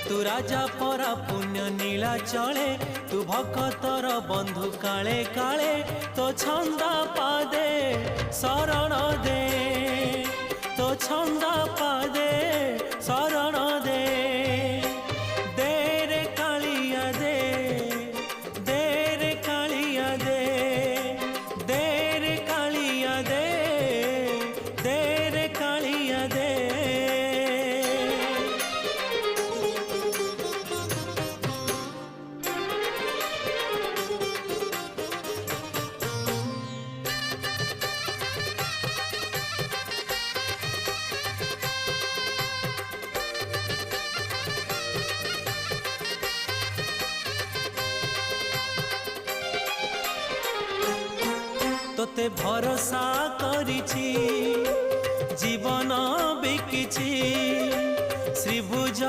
तू राजा परा पुण्य नीला चले तू भक्तर बंधु काले काले तो छंदा पादे शरण दे तो छंदा पादे शरण दे दे रे कालिया दे रे कालिया दे रे कालिया दे रे कालिया दे। तोते भरोसा करिछि जीवन बिकिछि श्रीभुज।